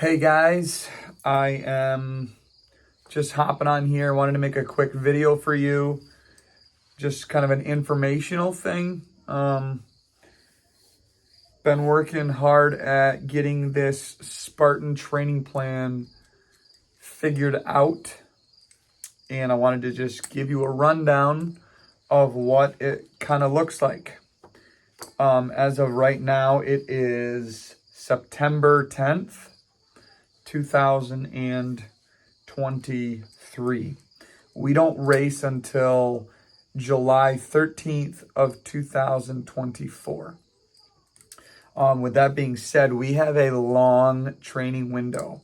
Hey guys, I am just hopping on here. Wanted to make a quick video for you. Just kind of an informational thing. Been working hard at getting this Spartan training plan figured out. And I wanted to just give you a rundown of what it kind of looks like. As of right now, it is September 10th. 2023. We don't race until July 13th of 2024. With that being said, we have a long training window,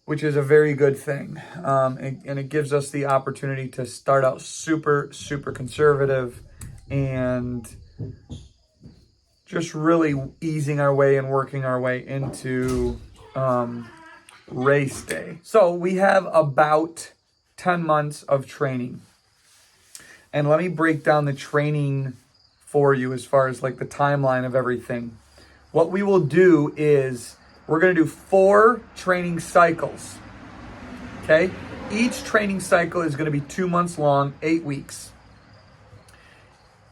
which is a very good thing. And it gives us the opportunity to start out super conservative and just really easing our way and working our way into race day. So we have about 10 months of training. And let me break down the training for you as far as like the timeline of everything. What we will do is we're going to do 4 training cycles. Okay? Each training cycle is going to be 2 months long, 8 weeks.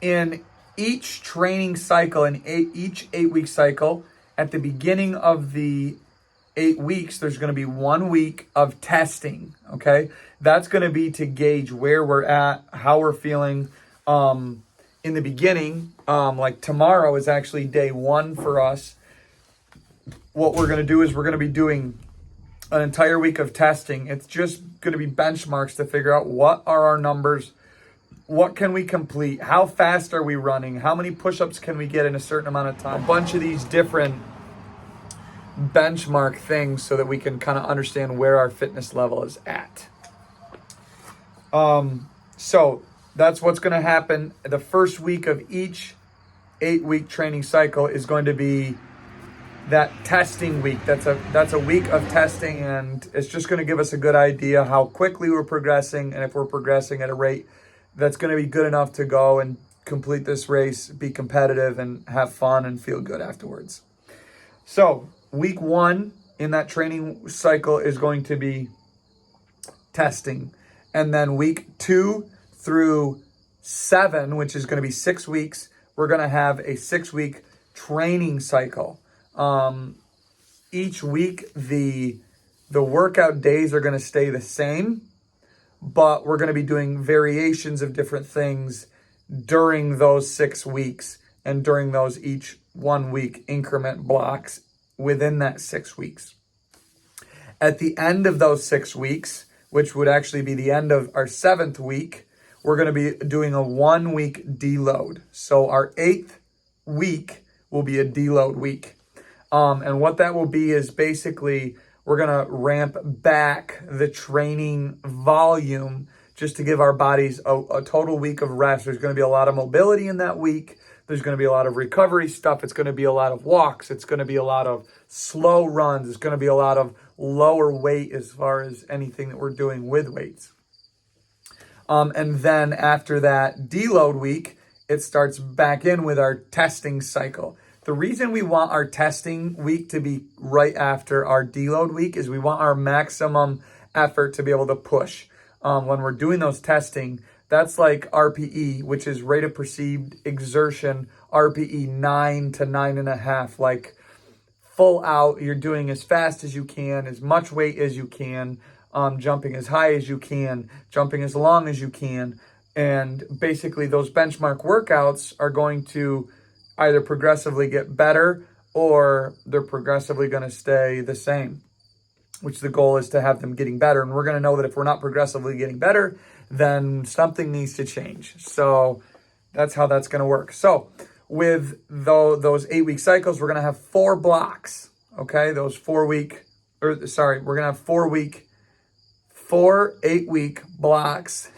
In each training cycle, each 8-week cycle, at the beginning of the 8 weeks, there's going to be 1 week of testing, okay? That's going to be to gauge where we're at, how we're feeling. In the beginning, like tomorrow is actually day 1 for us. What we're going to do is we're going to be doing an entire week of testing. It's just going to be benchmarks to figure out what are our numbers, what can we complete, how fast are we running, how many push-ups can we get in a certain amount of time. A bunch of these different benchmark things so that we can kind of understand where our fitness level is at. So that's what's going to happen. The first week of each 8-week training cycle is going to be that testing week. That's a week of testing, and it's just going to give us a good idea how quickly we're progressing, and if we're progressing at a rate that's going to be good enough to go and complete this race, be competitive, and have fun and feel good afterwards. So week 1 in that training cycle is going to be testing. And then week 2 through 7, which is going to be 6 weeks, we're going to have a 6-week training cycle. Each week, the workout days are going to stay the same, but we're going to be doing variations of different things during those 6 weeks and during those each 1 week increment blocks within that 6 weeks. At the end of those 6 weeks, which would actually be the end of our 7th week, we're going to be doing a 1-week deload. So our 8th week will be a deload week. And what that will be is basically we're going to ramp back the training volume just to give our bodies a total week of rest. There's going to be a lot of mobility in that week. There's going to be a lot of recovery stuff. It's going to be a lot of walks. It's going to be a lot of slow runs. It's going to be a lot of lower weight as far as anything that we're doing with weights. And then after that deload week, it starts back in with our testing cycle. The reason we want our testing week to be right after our deload week is we want our maximum effort to be able to push. When we're doing those testing, that's like RPE, which is rate of perceived exertion, RPE 9 to 9.5, like full out. You're doing as fast as you can, as much weight as you can, jumping as high as you can, jumping as long as you can. And basically those benchmark workouts are going to either progressively get better or they're progressively going to stay the same, which the goal is to have them getting better. And we're going to know that if we're not progressively getting better, then something needs to change. So that's how that's going to work. So with those 8-week cycles, we're going to have 4 blocks. Okay, we're going to have 4 8-week blocks,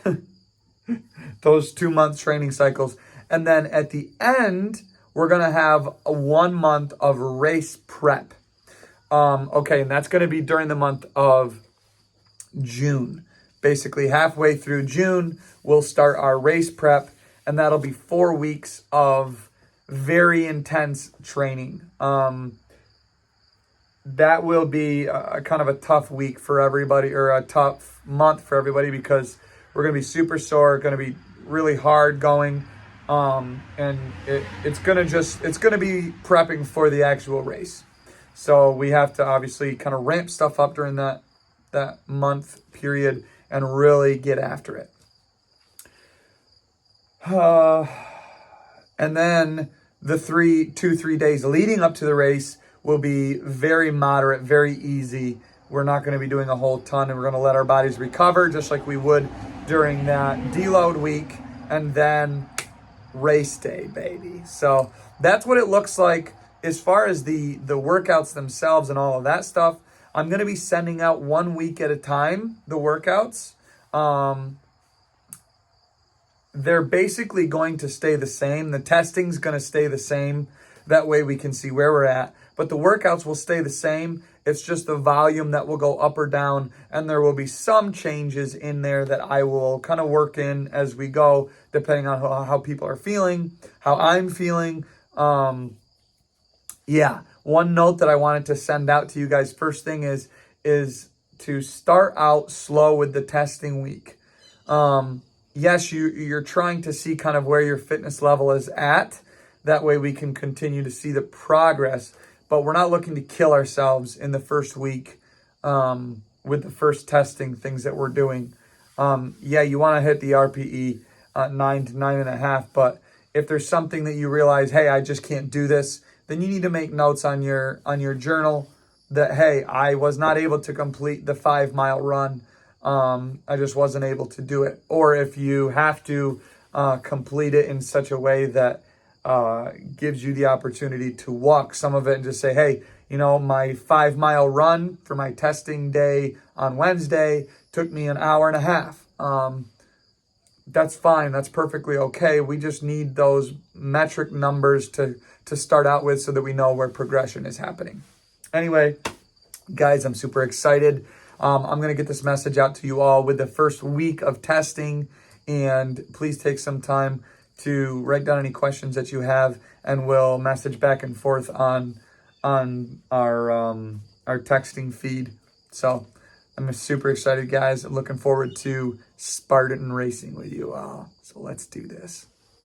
those 2-month training cycles. And then at the end, we're going to have a 1 month of race prep. And that's going to be during the month of June. Basically, halfway through June, we'll start our race prep, and that'll be 4 weeks of very intense training. that will be a kind of a tough week for everybody, or a tough month for everybody, because we're going to be super sore, going to be really hard going. And it's going to be prepping for the actual race. So we have to obviously kind of ramp stuff up during that month period and really get after it. And then the 3 days leading up to the race will be very moderate, very easy. We're not going to be doing a whole ton, and we're going to let our bodies recover just like we would during that deload week, and then race day, baby. So that's what it looks like as far as the workouts themselves and all of that stuff. I'm going to be sending out 1 week at a time, the workouts. They're basically going to stay the same. The testing's going to stay the same. That way we can see where we're at. But the workouts will stay the same. It's just the volume that will go up or down. And there will be some changes in there that I will kind of work in as we go, depending on how people are feeling, how I'm feeling. Yeah. One note that I wanted to send out to you guys first thing is to start out slow with the testing week. Yes, you're trying to see kind of where your fitness level is at. That way we can continue to see the progress. But we're not looking to kill ourselves in the first week with the first testing things that we're doing. Yeah, you want to hit the RPE 9 to 9.5. But if there's something that you realize, hey, I just can't do this, then you need to make notes on your journal that, hey, I was not able to complete the 5-mile run. I just wasn't able to do it. Or if you have to complete it in such a way that gives you the opportunity to walk some of it and just say, hey, my 5-mile run for my testing day on Wednesday took me an hour and a half. That's fine. That's perfectly okay. We just need those metric numbers to start out with so that we know where progression is happening. Anyway, guys, I'm super excited. I'm going to get this message out to you all with the first week of testing, and please take some time to write down any questions that you have, and we'll message back and forth on our texting feed. So I'm super excited, guys. I'm looking forward to Spartan racing with you all. So let's do this.